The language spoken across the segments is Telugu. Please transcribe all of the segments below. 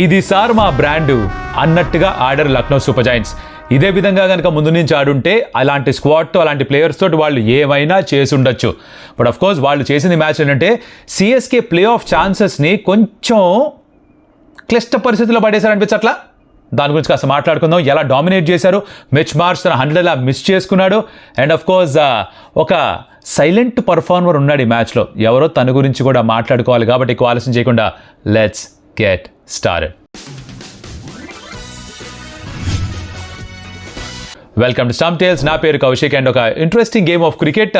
ఇది సార్ మా బ్రాండు అన్నట్టుగా ఆడారు లక్నో సూపర్ జైంట్స్. ఇదే విధంగా కనుక ముందు నుంచి ఆడుంటే అలాంటి స్క్వాడ్తో అలాంటి ప్లేయర్స్ తోటి వాళ్ళు ఏమైనా చేసి ఉండొచ్చు. బట్ ఆఫ్ కోర్స్ వాళ్ళు చేసింది మ్యాచ్ ఏంటంటే సిఎస్కే ప్లే ఆఫ్ ఛాన్సెస్ని కొంచెం క్లిష్ట పరిస్థితుల్లో పడేశారనిపించట్లా. దాని గురించి కాస్త మాట్లాడుకుందాం. ఎలా డామినేట్ చేశారు. మిచ్ మార్ష్ తన 100 ఎలా మిస్ చేసుకున్నాడు. అండ్ ఆఫ్ కోర్స్ ఒక సైలెంట్ పర్ఫార్మర్ ఉన్నాడు ఈ మ్యాచ్లో. ఎవరో తన గురించి కూడా మాట్లాడుకోవాలి కాబట్టి ఎక్కువ ఆలస్యం చేయకుండా let's get started. Welcome to Stump Tales. నా పేరు కౌశిక్. అండ్ ఒక interesting game of cricket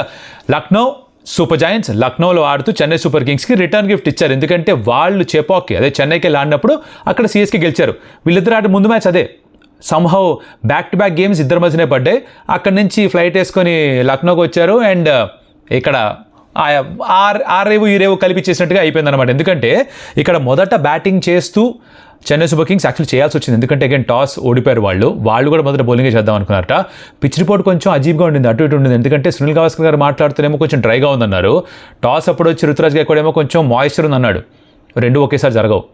Lucknow Super Giants లక్నోలో ఆడుతూ చెన్నై సూపర్ కింగ్స్కి రిటర్న్ గిఫ్ట్ ఇచ్చారు. ఎందుకంటే వాళ్ళు చెపాక్కి అదే చెన్నైకి వెళ్ళి ఆడినప్పుడు అక్కడ సిఎస్కే గెలిచారు. వీళ్ళిద్దరు ఆడే ముందు మ్యాచ్ అదే somehow back to back games ఇద్దరి మధ్యనే పడ్డాయి. అక్కడి నుంచి ఫ్లైట్ వేసుకొని లక్నోకి వచ్చారు. అండ్ ఇక్కడ ఆ రేవు ఈ రేవు కలిపిచ్చేసినట్టుగా అయిపోయింది అనమాట. ఎందుకంటే ఇక్కడ మొదట బ్యాటింగ్ చేస్తూ చెన్నై సూపర్ కింగ్స్ యాక్చువల్లీ చేయాల్సి వచ్చింది. ఎందుకంటే అగైన్ టాస్ ఓడిపోయారు వాళ్ళు కూడా మొదట బౌలింగే చేద్దాం అనుకున్నారట. పిచ్ రిపోర్ట్ కొంచెం అజీబ్గా ఉండింది, అటు ఇటు ఉండింది. ఎందుకంటే సునీల్ గవాస్కర్ గారు మాట్లాడుతూనేమో కొంచెం డ్రైగా ఉందన్నారు. టాస్ అప్పుడు వచ్చి రుతురాజ్ గైక్వాడ్ ఏమో కొంచెం మాయిశ్చర్ ఉందన్నాడు. రెండు ఒకేసారి జరగవు.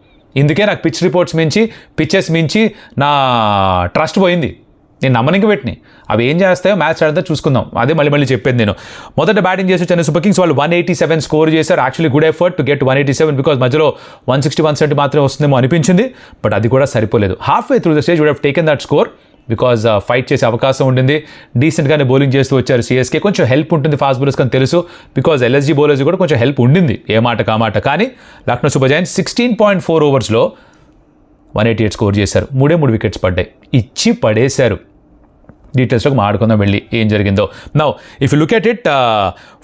ఇందుకే నాకు పిచ్ రిపోర్ట్స్ మించి పిచ్చెస్ మించి నా ట్రస్ట్ పోయింది. నేను నమ్మనికి పెట్టినాయి. అవి ఏం చేస్తాయో మ్యాచ్ ఆడితే చూసుకుందాం. అదే మళ్ళీ చెప్పేది నేను. మొదట బ్యాటింగ్ చేసి చెన్నై సూపర్ కింగ్స్ వాళ్ళు 187 స్కోర్ చేశారు. Actually good effort to get 187 because మధ్యలో 160, 170 మాత్రమే వస్తుందేమో అనిపించింది. బట్ అది కూడా సరిపోలేదు. Half way through the stage would have taken that score because fight చేసే అవకాశం ఉండింది. డీసెంట్గానే బౌలింగ్ చేస్తూ వచ్చారు సిఎస్కే. కొంచెం హెల్ప్ ఉంటుంది ఫాస్ట్ బౌలర్స్ అని తెలుసు. బికాజ్ ఎల్ఎస్జీ బౌలర్స్ కూడా కొంచెం హెల్ప్ ఉండింది ఏ మాట కామాట. కానీ లక్నో సూపర్ జైంట్స్ 16.4 ఓవర్స్లో 188 స్కోర్ చేశారు. 3 వికెట్స్ పడ్డాయి. ఇచ్చి పడేశారు. డీటెయిల్స్లోకి మాట్లాడుకుందాం వెళ్ళి ఏం జరిగిందో. Now if you look at it,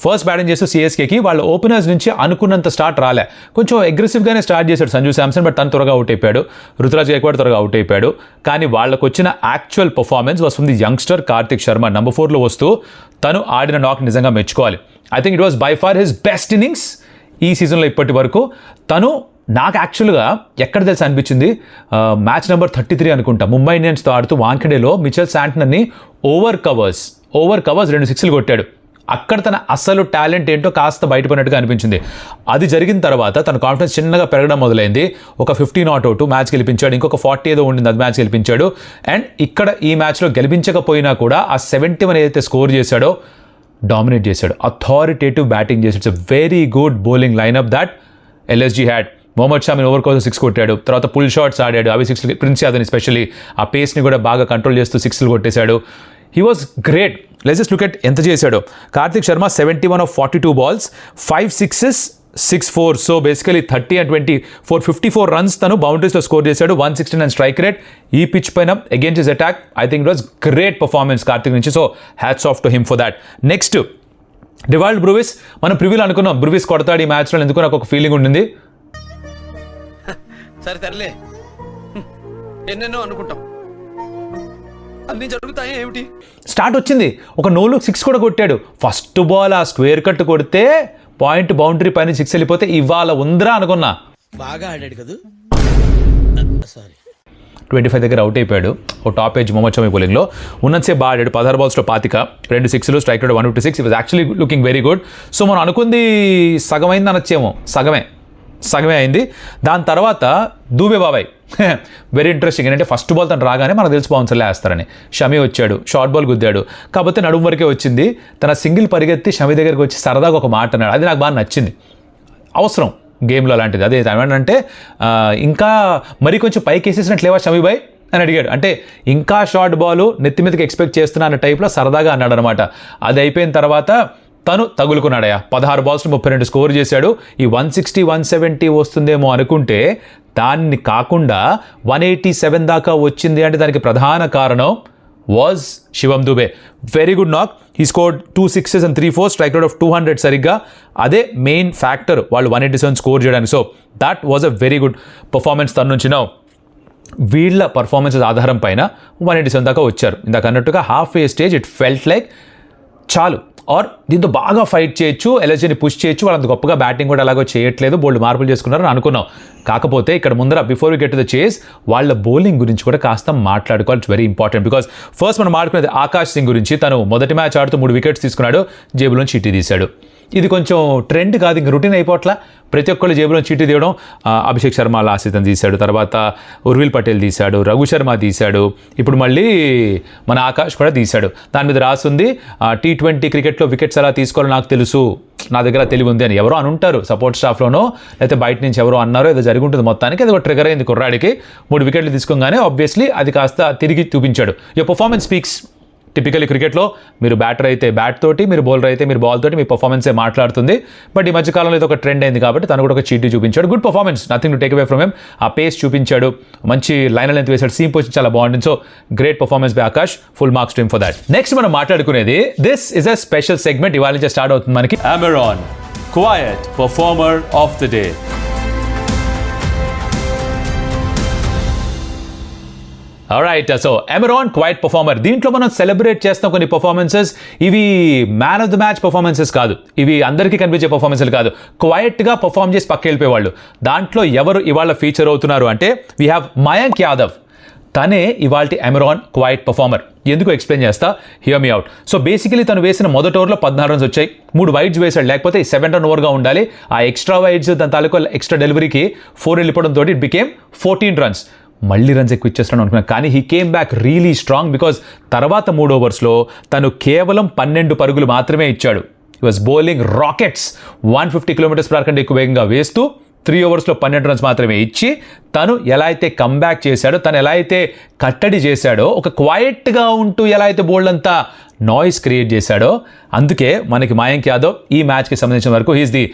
first batting చేస్తూ సిఎస్కేకి వాళ్ళ ఓపెనర్స్ నుంచి అనుకున్నంత స్టార్ట్ రాలే. కొంచెం అగ్రెసివ్గానే స్టార్ట్ చేశాడు సంజు శాంసన్. బట్ తను త్వరగా అవుట్ అయిపోయాడు. రుతురాజ్ గైక్వాడ్ త్వరగా అవుట్ అయిపోయాడు. కానీ వాళ్ళకు వచ్చిన యాక్చువల్ పర్ఫార్మెన్స్ వస్తుంది యంగ్స్టర్ కార్తిక్ శర్మ. నెంబర్ 4లో వస్తూ తను ఆడిన నాక్ నిజంగా మెచ్చుకోవాలి. I think it was by far his best innings ఈ సీజన్లో ఇప్పటి వరకు. తను నాకు యాక్చువల్గా ఎక్కడ తెలిసి అనిపించింది, మ్యాచ్ నెంబర్ 33 అనుకుంటా, ముంబై ఇండియన్స్తో ఆడుతూ వాంఖడేలో మిచెల్ శాంట్నర్ని ఓవర్ కవర్స్ 2 సిక్స్లు కొట్టాడు. అక్కడ తన అసలు టాలెంట్ ఏంటో కాస్త బయటపడినట్టుగా అనిపించింది. అది జరిగిన తర్వాత తన కాన్ఫిడెన్స్ చిన్నగా పెరగడం మొదలైంది. ఒక 50 నాట్ అవుట్ మ్యాచ్ గెలిపించాడు. ఇంకొక 40 ఏదో ఉండింది, అది మ్యాచ్ గెలిపించాడు. అండ్ ఇక్కడ ఈ మ్యాచ్లో గెలిపించకపోయినా కూడా ఆ 71 ఏదైతే స్కోర్ చేశాడో డామినేట్ చేశాడు. అథారిటేటివ్ బ్యాటింగ్ చేశాడు. It's a very good bowling lineup that LSG had. Mohammed షామీని ఓవర్ కోసం 6 కొట్టాడు. తర్వాత పుల్ షాట్స్ ఆడాడు, అవి 6. ప్రిన్స్ యాదవ్ని ఎస్పెషల్లీ ఆ పేస్ని కూడా బాగా కంట్రోల్ చేస్తూ 6లు కొట్టేశాడు. He was great. Let's just look at ఎంత చేశాడు. Kartik Sharma 71 of 42 balls, 5 sixes, 6 4. So basically 30 and 24, 54 runs తను బౌండరీస్లో స్కోర్ చేశాడు. 169 స్ట్రైక్ రేట్. ఈ పిచ్ పైన against his attack I think it was great performance Kartik నుంచి. So hats off to him for that. Next Dewald Brevis. మనం ప్రివ్యూలో అనుకున్నాం బ్రూవిస్ కొడతాడు ఈ మ్యాచ్లో. ఎందుకు నాకు ఒక ఫీలింగ్ ఉండింది. సరే తరలే, ఎన్నెన్నో అనుకుంటాం, అన్నీ జరుగుతాయి ఏమిటి. స్టార్ట్ వచ్చింది, ఒక నోలుక్ 6 కూడా కొట్టాడు. ఫస్ట్ బాల్ ఆ స్క్వేర్ కట్ కొడితే పాయింట్ బౌండరీ పైన 6 వెళ్ళిపోతే ఇవాళ ఉందిరా అనుకున్నా. బాగా ఆడాడు కదా. సారీ 25 దగ్గర అవుట్ అయిపోయాడు. ఓ టాప్ ఏజ్ మొహమ్మద్ షమీ బౌలింగ్లో ఉన్నంతసేపు బాగా ఆడాడు. 16 balls 25, 2 6లు, strike rate 156. It was actually looking very good. So మనం అనుకుంది సగమైంది అనొచ్చేమో. సగమే అయింది. దాని తర్వాత దూబే బాబాయ్ వెరీ ఇంట్రెస్టింగ్. ఏంటంటే ఫస్ట్ బాల్ తను రాగానే మనకు తెలిసి బౌన్సర్లే వేస్తారని షమీ వచ్చాడు, షార్ట్ బాల్ గుద్దాడు. కాకపోతే నడుము వరకే వచ్చింది. తన సింగిల్ పరిగెత్తి షమీ దగ్గరికి వచ్చి సరదాగా ఒక మాట అన్నాడు. అది నాకు బాగా నచ్చింది. అవసరం గేమ్లో అలాంటిది. అదే ఏమంటే ఇంకా మరి కొంచెం పైకి వేసేసినట్లేవా షమీ బాయ్ అని అడిగాడు. అంటే ఇంకా షార్ట్ బాల్ నెత్తి మీదకి ఎక్స్పెక్ట్ చేస్తున్నా అన్న టైప్లో సరదాగా అన్నాడు అనమాట. అది అయిపోయిన తర్వాత తను తగులుకున్నాడయా. 16 balls 32 స్కోర్ చేశాడు. ఈ 160, 170 వస్తుందేమో అనుకుంటే దాన్ని కాకుండా 187 దాకా వచ్చింది. అంటే దానికి ప్రధాన కారణం was Shivam Dube. Very good knock. He scored 2 6s and 3 4, strike rate of 200 సరిగ్గా. అదే మెయిన్ ఫ్యాక్టర్ వాళ్ళు 187 స్కోర్ చేయడానికి. So that was a very good performance తన నుంచి. నౌ వీళ్ళ పర్ఫార్మెన్సెస్ ఆధారం పైన 187 దాకా వచ్చారు. ఇందాక అన్నట్టుగా half way stage it felt like చాలు, ఆర్ దీంతో బాగా ఫైట్ చేయొచ్చు, ఎల్ఎస్జీని పుష్ చేయొచ్చు. వాళ్ళంత గొప్పగా బ్యాటింగ్ కూడా అలాగో చేయట్లేదు, బోల్డ్ మార్పులు చేసుకున్నారని అనుకున్నాం. కాకపోతే ఇక్కడ ముందర before we get to the chase వాళ్ళ బౌలింగ్ గురించి కూడా కాస్త మాట్లాడుకోవాలి. It's very important because first మనం మాట్లాడుకునేది ఆకాష్ సింగ్ గురించి. తను మొదటి మ్యాచ్ ఆడుతూ 3 వికెట్స్ తీసుకున్నాడు, జేబులోంచి చిట్టి తీశాడు. ఇది కొంచెం ట్రెండ్ కాదు, ఇంక రొటీన్ అయిపోవట్లా. ప్రతి ఒక్కళ్ళు జేబులో చీటీ తీయడం. అభిషేక్ శర్మ లాస్ట్ సీజన్ తీశాడు, తర్వాత ఉర్విల్ పటేల్ తీశాడు, రఘు శర్మ తీశాడు, ఇప్పుడు మళ్ళీ మన ఆకాష్ కూడా తీశాడు. దాని మీద రాస్తుంది T20 క్రికెట్లో వికెట్స్ ఎలా తీసుకోవాలో నాకు తెలుసు, నా దగ్గర తెలివి ఉంది అని. ఎవరో అనుంటారు సపోర్ట్ స్టాఫ్లోనో, లేకపోతే బయట నుంచి ఎవరో అన్నారో, ఏదో జరిగి ఉంటుంది. మొత్తానికి అది ఒక ట్రిగర్ అయింది కుర్రాడికి. 3 వికెట్లు తీసుకోగానే ఆబ్వియస్లీ అది కాస్త తిరిగి చూపించాడు. ఈ పర్ఫార్మెన్స్ స్పీక్స్. టిపికలీ క్రికెట్లో మీరు బ్యాటర్ అయితే బ్యాట్ తోటి, మీరు బౌలర్ అయితే మీరు బాల్ తోటి మీ పర్ఫార్మెన్సే మాట్లాడుతుంది. బట్ ఈ మధ్యకాలంలో ఇది ఒక ట్రెండ్ అయింది కాబట్టి తను కూడా ఒక చీటీ చూపించాడు. Good performance, nothing to take away from him. ఆ పేస్ చూపించాడు, మంచి లైన్ లెంత్ వేశాడు, సీమ్ పొజిషన్ చాలా బాగుంటుంది. So great performance by Akash, full marks to him for that. Next మనం మాట్లాడుకునేది this is a special segment. ఇవాళ నుంచి స్టార్ట్ అవుతుంది మనకి. Amaron, Quiet Performer of the Day. Alright, so అమెరాన్ క్వైట్ పర్ఫార్మర్. దీంట్లో మనం సెలబ్రేట్ చేస్తాం కొన్ని పర్ఫార్మెన్సెస్. ఇవి man of the match performances కాదు, ఇవి అందరికీ కనిపించే పర్ఫార్మెన్స్లు కాదు, క్వైట్గా పర్ఫార్మ్ చేసి పక్క వెళ్ళిపోయేవాళ్ళు. దాంట్లో ఎవరు ఇవాళ ఫీచర్ అవుతున్నారు అంటే వీ హ్యావ్ మయాంక్ యాదవ్. తనే ఇవాల్టి అమెరాన్ క్వైట్ పర్ఫార్మర్. ఎందుకు ఎక్స్ప్లెయిన్ చేస్తా, here me out. So basically తను వేసిన మొదటి ఓవర్లో 14 రన్స్ వచ్చాయి, 3 వైడ్స్ వేశాడు, లేకపోతే 7 రన్ ఓవర్గా ఉండాలి. ఆ ఎక్స్ట్రా వైడ్స్ దాని తాలూకు ఎక్స్ట్రా డెలివరీకి 4 వెళ్ళిపోవడంతో ఇట్ బికేమ్ 14 రన్స్. మళ్ళీ రన్స్ ఎక్కువ ఇచ్చేస్తాను అనుకున్నాను, కానీ he came back really strong. Because తర్వాత 3 ఓవర్స్లో తను కేవలం 12 పరుగులు మాత్రమే ఇచ్చాడు. He was bowling rockets, 150 km/h కంటే ఎక్కువ వేగంగా వేస్తూ 3 ఓవర్స్లో 12 రన్స్ మాత్రమే ఇచ్చి తను ఎలా అయితే కమ్బ్యాక్ చేశాడో, తను ఎలా అయితే కట్టడి చేశాడో, ఒక క్వైట్గా ఉంటూ ఎలా అయితే బోల్డ్ అంతా నాయిస్ క్రియేట్ చేశాడో, అందుకే మనకి మయాంక్ యాదవ్ ఈ మ్యాచ్కి సంబంధించిన వరకు హీఈస్ ది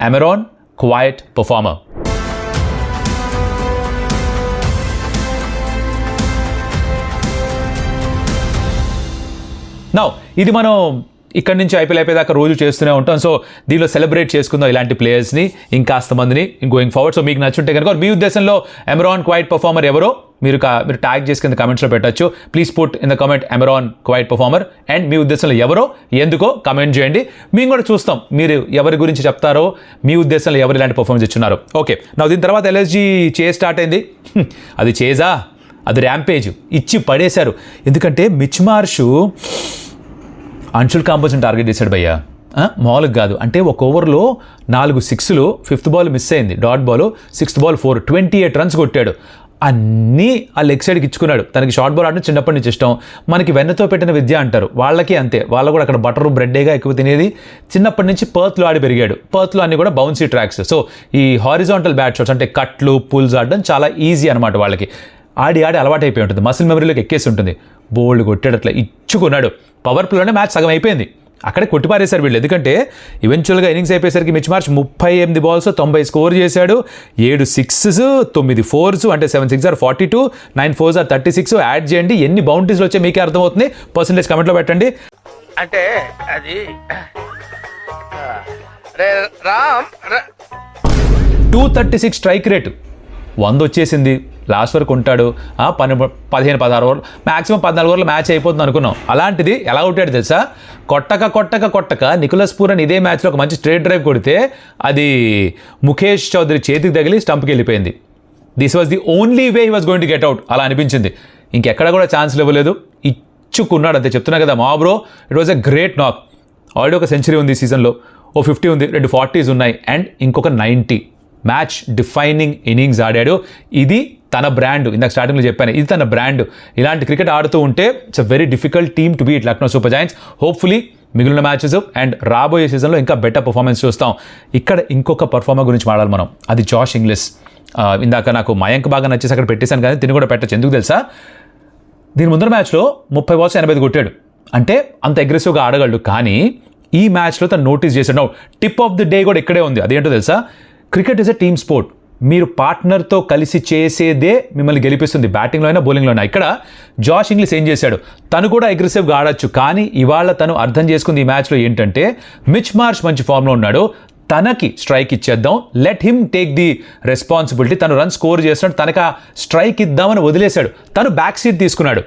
అమెరాన్ క్వైట్ పర్ఫార్మర్. నౌ ఇది మనం ఇక్కడి నుంచి ఐపీఎల్ అయిపోయేదాకా రోజు చేస్తూనే ఉంటాం. సో దీనిలో సెలబ్రేట్ చేసుకుందాం ఇలాంటి ప్లేయర్స్ని, ఇంకాస్త మందిని గోయింగ్ ఫార్వర్డ్. సో మీకు నచ్చుంటే కనుక మీ ఉద్దేశంలో అమెరాన్ క్వైట్ పర్ఫార్మర్ ఎవరో మీరు ట్యాగ్ చేసి కింద కమెంట్స్లో పెట్టచ్చు. Please put in the comment అమెరాన్ క్వైట్ పర్ఫార్మర్ అండ్ మీ ఉద్దేశంలో ఎవరో ఎందుకో కమెంట్ చేయండి. మేము కూడా చూస్తాం మీరు ఎవరి గురించి చెప్తారో, మీ ఉద్దేశంలో ఎవరు ఇలాంటి పర్ఫార్మెన్స్ ఇచ్చున్నారో. ఓకే, నా దీని తర్వాత ఎల్ఎస్జీ చేజ్ స్టార్ట్ అయింది. అది చేజా, అది ర్యాంపేజ్ ఇచ్చి పడేశారు. ఎందుకంటే మిచ్ మార్ష్ అంశుల్ కాంబోజ్ని టార్గెట్ చేశాడు భయ్యా, మామూలుగా కాదు. అంటే ఒక ఓవర్లో 4 సిక్స్లు, 5th బాల్ మిస్ అయింది, dot ball, 6th ball 4, 28 runs కొట్టాడు. అన్నీ ఆ లెగ్ సైడ్కి ఇచ్చుకున్నాడు. తనకి షార్ట్ బాల్ ఆడడం చిన్నప్పటి నుంచి ఇష్టం. మనకి వెన్నతో పెట్టిన విద్య అంటారు, వాళ్ళకి అంతే. వాళ్ళు కూడా అక్కడ బటర్ బ్రెడ్డేగా ఎక్కువ తినేది. చిన్నప్పటి నుంచి పర్త్లో ఆడి పెరిగాడు. పర్త్లో అన్ని కూడా బౌన్సీ ట్రాక్స్. సో ఈ హారిజాంటల్ బ్యాట్ షాట్స్ అంటే కట్లు, పుల్స్ ఆడడం చాలా ఈజీ అనమాట వాళ్ళకి. ఆడి అలవాటు అయిపోయి ఉంటుంది, మసిల్ మెమరీలోకి ఎక్కేసి ఉంటుంది. బోల్డ్ కొట్టాడు, అట్లా ఇచ్చుకున్నాడు. పవర్ ప్లేలోనే మ్యాచ్ సగం అయిపోయింది, అక్కడే కొట్టిపారేశారు వీళ్ళు. ఎందుకంటే ఈవెన్చువల్గా ఇన్నింగ్స్ అయిపోయేసరికి మిచ్ మార్ష్ 38 బాల్స్ 90 స్కోర్ చేశాడు. 7 సిక్సెస్, 9 ఫోర్స్, అంటే 7 6 are 42, 9 4s are 36. యాడ్ చేయండి, ఎన్ని బౌండరీస్లో వచ్చాయి మీకే అర్థమవుతుంది. పర్సంటేజ్ కమెంట్లో పెట్టండి. అంటే అది రామ్ 236 స్ట్రైక్ రేటు, 100 వచ్చేసింది. లాస్ట్ వరకు ఉంటాడు. 15-16 ఓవర్లు, మ్యాక్సిమం 14 ఓవర్లు మ్యాచ్ అయిపోతుంది అనుకున్నాం. అలాంటిది ఎలా అవుతాడు తెలుసా, కొట్టక నికోలస్ పూరన్ ఇదే మ్యాచ్లో ఒక మంచి స్ట్రేట్ డ్రైవ్ కొడితే అది ముఖేష్ చౌదరి చేతికి తగిలి స్టంప్కి వెళ్ళిపోయింది. This was the only way he was going to get out అలా అనిపించింది. ఇంకెక్కడ కూడా ఛాన్స్లు ఇవ్వలేదు, ఇచ్చుకున్నాడు అంతే. చెప్తున్నా కదా మా bro, it was a great నాక్. ఆల్రెడీ ఒక సెంచరీ ఉంది ఈ సీజన్లో, ఓ 50 ఉంది, 2 40s ఉన్నాయి, అండ్ ఇంకొక 90. మ్యాచ్ డిఫైనింగ్ ఇన్నింగ్స్ ఆడాడు. ఇది తన బ్రాండ్. ఇందాక స్టార్టింగ్లో చెప్పాను, ఇది తన బ్రాండ్. ఇలాంటి క్రికెట్ ఆడుతూ ఉంటే it's a very difficult team to beat Lucknow Super Giants. Hopefully మిగిలిన మ్యాచెస్ అండ్ రాబోయే సీజన్లో ఇంకా బెటర్ పర్ఫార్మెన్స్ చూస్తాం. ఇక్కడ ఇంకొక పర్ఫార్మర్ గురించి మాట్లాడాలి మనం, అది జాష్ ఇంగ్లిష్. ఇందాక నాకు మయాంక్ బాగా నచ్చేసి అక్కడ పెట్టేశాను, కానీ తిని కూడా పెట్టచ్చు. ఎందుకు తెలుసా, దీని ముందర మ్యాచ్లో 30 balls 85 కొట్టాడు. అంటే అంత అగ్రెసివ్గా ఆడగలడు. కానీ ఈ మ్యాచ్లో తను నోటీస్ చేశాడు. టిప్ ఆఫ్ ది డే కూడా ఇక్కడే ఉంది. అదేంటో తెలుసా, cricket is a team sport. మీరు పార్ట్నర్తో కలిసి చేసేదే మిమ్మల్ని గెలిపిస్తుంది, బ్యాటింగ్లో అయినా బౌలింగ్లో అయినా. ఇక్కడ జాష్ ఇంగ్లిష్ ఏం చేశాడు, తను కూడా అగ్రెసివ్గా ఆడొచ్చు, కానీ ఇవాళ తను అర్థం చేసుకుంది ఈ మ్యాచ్లో ఏంటంటే మిచ్ మార్ష్ మంచి ఫామ్లో ఉన్నాడు, తనకి స్ట్రైక్ ఇచ్చేద్దాం, let him take the responsibility. తను రన్ స్కోర్ చేస్తున్నాడు, తనకు ఆ స్ట్రైక్ ఇద్దామని వదిలేశాడు. తను బ్యాక్ సీట్ తీసుకున్నాడు,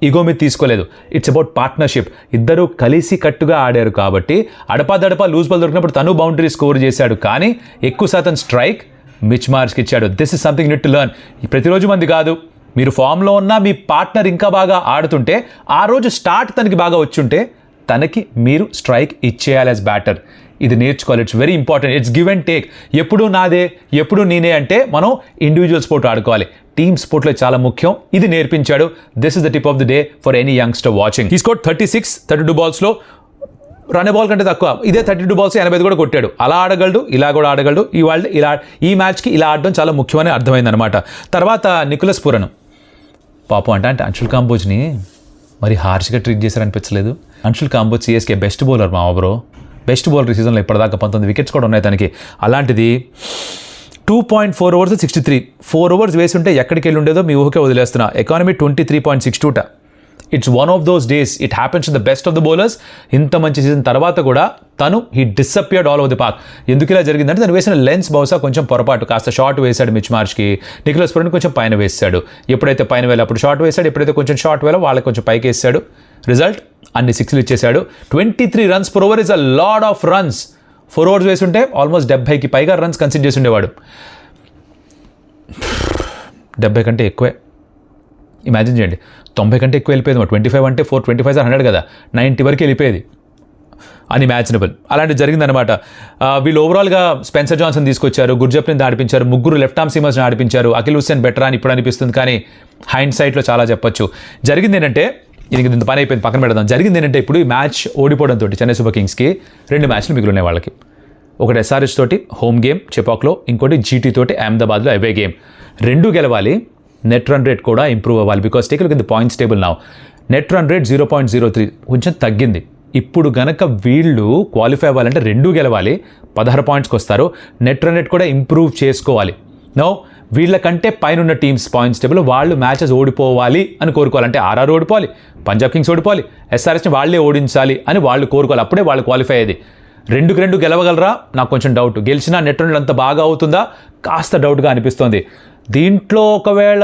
ఈగో మీద తీసుకోలేదు. It's about partnership. ఇద్దరు కలిసి కట్టుగా ఆడారు కాబట్టి అడపా లూజ్ బాల్ దొరికినప్పుడు తను బౌండరీ స్కోర్ చేశాడు, కానీ ఎక్కువ శాతం స్ట్రైక్ మిచ్ మార్ష్కి ఇచ్చాడు. This is something need to learn. ప్రతిరోజు మంది కాదు, మీరు ఫామ్లో ఉన్న మీ పార్ట్నర్ ఇంకా బాగా ఆడుతుంటే, ఆ రోజు స్టార్ట్ తనకి బాగా వచ్చుంటే తనకి మీరు స్ట్రైక్ ఇచ్చేయాలి యాజ్ బ్యాటర్. ఇది నేర్చుకోవాలి. It's very important. It's give and take. ఎప్పుడు నాదే ఎప్పుడు నేనే అంటే మనం ఇండివిజువల్ స్పోర్ట్ ఆడుకోవాలి. టీమ్ స్పోర్ట్లో చాలా ముఖ్యం. ఇది నేర్పించాడు. This is the tip of the day for any youngster watching. ఈ స్కోర్ 32 బాల్స్లో రన్ బాల్ కంటే తక్కువ. ఇదే 32 బాల్స్ 85 కూడా కొట్టాడు. అలా ఆడగలడు, ఇలా కూడా ఆడగలడు. ఈ మ్యాచ్కి ఇలా ఆడడం చాలా ముఖ్యమని అర్థమైందనమాట. తర్వాత నికోలస్ పూరన్ పాపం అంటే అంశుల్ కాంబోజ్ని మరి హార్ష్గా ట్రీట్ చేశారనిపించలేదు. Anshul Kamboj CSK best bowler మా బ్రో. బెస్ట్ బౌలర్ ఈ సీజన్లో ఇప్పటిదాకా 19 వికెట్స్ కూడా ఉన్నాయి తనకి. అలాంటిది 2.4 overs 63. 4 overs వేసి ఉంటే ఎక్కడికి వెళ్ళి ఉండేదో మీ ఊహకే వదిలేస్తున్నా. Economy 23.62. It's one of those days. It happens to the best of the bowlers. ఇంత మంచి సీజన్ తర్వాత కూడా తను he disappeared all over the park. ఎందుకు ఇలా జరిగిందంటే తను వేసిన లెన్స్ బహుశా కొంచెం పొరపాటు. కాస్త షార్ట్ వేశాడు మిచ్ మార్ష్కి. నికోలస్ పూరన్ కొంచెం పైన వేసాడు. ఎప్పుడైతే పైన వేళ అప్పుడు షార్ట్ వేశాడు, ఎప్పుడైతే కొంచెం షార్ట్ వేళ వాళ్ళకి కొంచెం పైకి వేసాడు. రిజల్ట్ అన్ని 6లు ఇచ్చేశాడు. 23 runs per over is a lot of runs. 4 overs వేసి ఉంటే ఆల్మోస్ట్ 70కి పైగా రన్స్ కన్సిడర్ చేసి ఉండేవాడు. 70 కంటే ఎక్కువే. ఇమాజిన్ చేయండి, 90 కంటే ఎక్కువ వెళ్ళిపోయేది. 25 అంటే 425 100 కదా, 90 వరకు వెళ్ళిపోయేది. అన్ఇమాజినబుల్. అలాంటిది జరిగిందనమాట. వీళ్ళు ఓవరాల్గా స్పెన్సర్ జాన్సన్ తీసుకొచ్చారు, గుర్జప్ని ఆడిపించారు, 3 లెఫ్ట్ ఆర్మ్ సీమర్స్ని ఆడిపించారు. అఖిల్ హుస్సేన్ బెటర్ అని ఇప్పుడు అనిపిస్తుంది, కానీ హైండ్ సైట్లో చాలా చెప్పొచ్చు. జరిగింది ఏంటంటే, ఇది ఇంత పని అయిపోయింది, పక్కన పెడదాం. జరిగింది ఏంటంటే, ఇప్పుడు ఈ మ్యాచ్ ఓడిపోవడంతో చెన్నై సూపర్ కింగ్స్కి 2 మ్యాచ్లు మిగిలినాయి వాళ్ళకి. ఒకటి ఎస్ఆర్హెచ్ తోటి హోమ్ గేమ్ చెపాక్లో, ఇంకోటి జీటీ తోటి అహ్మదాబాద్లో అవే గేమ్. 2 గెలవాలి. నెట్ రన్ రేట్ కూడా ఇంప్రూవ్ అవ్వాలి. Because take look in the points table now. Net run rate 0.03 కొంచెం తగ్గింది. ఇప్పుడు గనక వీళ్ళు క్వాలిఫై అవ్వాలంటే 2 గెలవాలి, 16 పాయింట్స్కి వస్తారు. నెట్ రన్ రేట్ కూడా ఇంప్రూవ్ చేసుకోవాలి. నో, వీళ్ళకంటే పైన టీమ్స్ పాయింట్స్ టేబుల్ వాళ్ళు మ్యాచెస్ ఓడిపోవాలి అని కోరుకోవాలి. అంటే ఆర్ఆర్ ఓడిపోవాలి, పంజాబ్ కింగ్స్ ఓడిపోవాలి, ఎస్ఆర్హెచ్ని వాళ్ళే ఓడించాలి అని వాళ్ళు కోరుకోవాలి. అప్పుడే వాళ్ళు క్వాలిఫై అయ్యేది. 2-2 గెలవగలరా? నాకు కొంచెం డౌట్. గెలిచినా నెట్ రన్ అంత బాగా అవుతుందా? కాస్త డౌట్గా అనిపిస్తోంది. దీంట్లో ఒకవేళ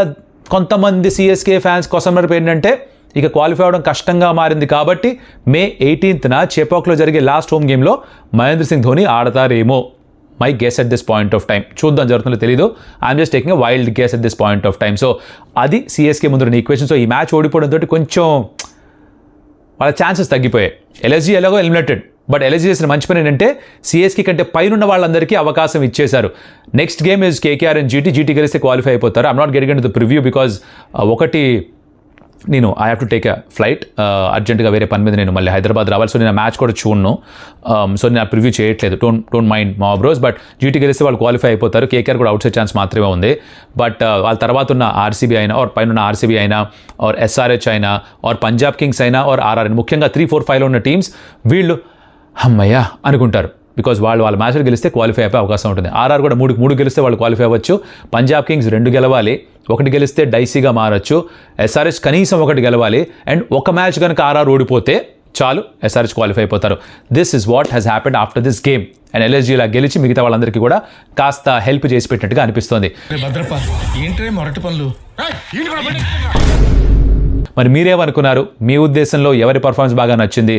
కొంతమంది సిఎస్కే ఫ్యాన్స్ కోసం ఏంటంటే, ఇక క్వాలిఫై అవ్వడం కష్టంగా మారింది కాబట్టి మే 18న చెపాక్లో జరిగే లాస్ట్ హోమ్ గేమ్లో మహేంద్ర సింగ్ ధోని ఆడతారేమో. My guess at this point of time. చూద్దాం, జరుగుతుందో తెలీదు. I'm just taking a wild guess at this point of time. So అది సిఎస్కే ముందు ఈక్వేషన్. సో ఈ మ్యాచ్ ఓడిపోవడంతో కొంచెం వాళ్ళ ఛాన్సెస్ తగ్గిపోయాయి. ఎల్ఎస్జీ ఎలాగో ఎలిమినేటెడ్, బట్ ఎల్ఎస్జీ చేసిన మంచి పని ఏంటంటే సిఎస్కే కంటే పైన వాళ్ళందరికీ అవకాశం ఇచ్చేశారు. Next game is KKR and GT కలిస్తే క్వాలిఫై అయిపోతారు. I'm not getting in to the preview because ఒకటి నేను I have to take a flight అర్జెంట్గా వేరే పని మీద నేను మళ్ళీ హైదరాబాద్ రావాలి. సో నేను ఆ మ్యాచ్ కూడా చూడను. సో నేను ఆ ప్రివ్యూ చేయట్లేదు. డోంట్ మైండ్ మా బ్రోస్. బట్ జీటీ గెలిస్తే వాళ్ళు క్వాలిఫై అయిపోతారు. కేకేఆర్ కూడా అవుట్ సైడ్ ఛాన్స్ మాత్రమే ఉంది. బట్ వాళ్ళ తర్వాత ఉన్న ఆర్సీబీ అయినా, ఆర్ పైన ఉన్న ఆర్సీబీ అయినా, ఆర్ ఎస్ఆర్హెచ్ అయినా, ఆర్ పంజాబ్ కింగ్స్ అయినా, ఆర్ ఆర్ఆర్ అయినా, ముఖ్యంగా 3, 4, 5లో ఉన్న టీమ్స్ వీళ్ళు అమ్మయ్యా అనుకుంటారు. బికాజ్ వాళ్ళ మ్యాచ్లు గెలిస్తే క్వాలిఫై అయిపోయే అవకాశం ఉంటుంది. ఆర్ఆర్ కూడా 3 గెలిస్తే వాళ్ళు క్వాలిఫై అవ్వచ్చు. పంజాబ్ కింగ్స్ 2 గెలవాలి, 1 గెలిస్తే డైసీగా మారచ్చు. ఎస్ఆర్హెచ్ కనీసం 1 గెలవాలి. అండ్ ఒక మ్యాచ్ కనుక ఆర్ఆర్ ఓడిపోతే చాలు, ఎస్ఆర్హెచ్ క్వాలిఫై అయిపోతారు. This is what has happened after this game. And ఎల్ఎస్జీలా గెలిచి మిగతా వాళ్ళందరికీ కూడా కాస్త హెల్ప్ చేసి పెట్టినట్టుగా అనిపిస్తోంది. మరి మీరేమనుకున్నారు? మీ ఉద్దేశంలో ఎవరి పర్ఫార్మెన్స్ బాగా నచ్చింది?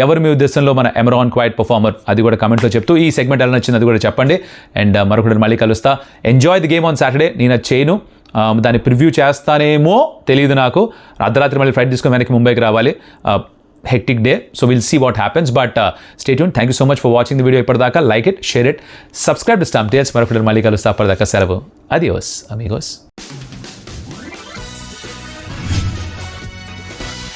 ఎవరు మీ ఉద్దేశంలో మన ఎమరాన్ క్వైట్ పర్ఫార్మర్? అది కూడా కమెంట్లో చెప్తూ ఈ సెగ్మెంట్ ఎలా నచ్చింది అది కూడా చెప్పండి. అండ్ మరొకటి మళ్ళీ కలుస్తా. Enjoy the game on Saturday. నేను అది చేయను, దాన్ని ప్రివ్యూ చేస్తానేమో తెలియదు నాకు. అర్ధరాత్రి మళ్ళీ ఫ్లైట్ తీసుకొని వెనక్కి ముంబైకి రావాలి. Hectic day. So will see what happens. But stay tune. Thank you so much for watching the video. ఇప్పటిదాకా like it, share it, subscribe to Stump Tales. మరొకటి మళ్ళీ కలుస్తా. అప్పటిదాకా సెలవు. అడియోస్ అమిగోస్.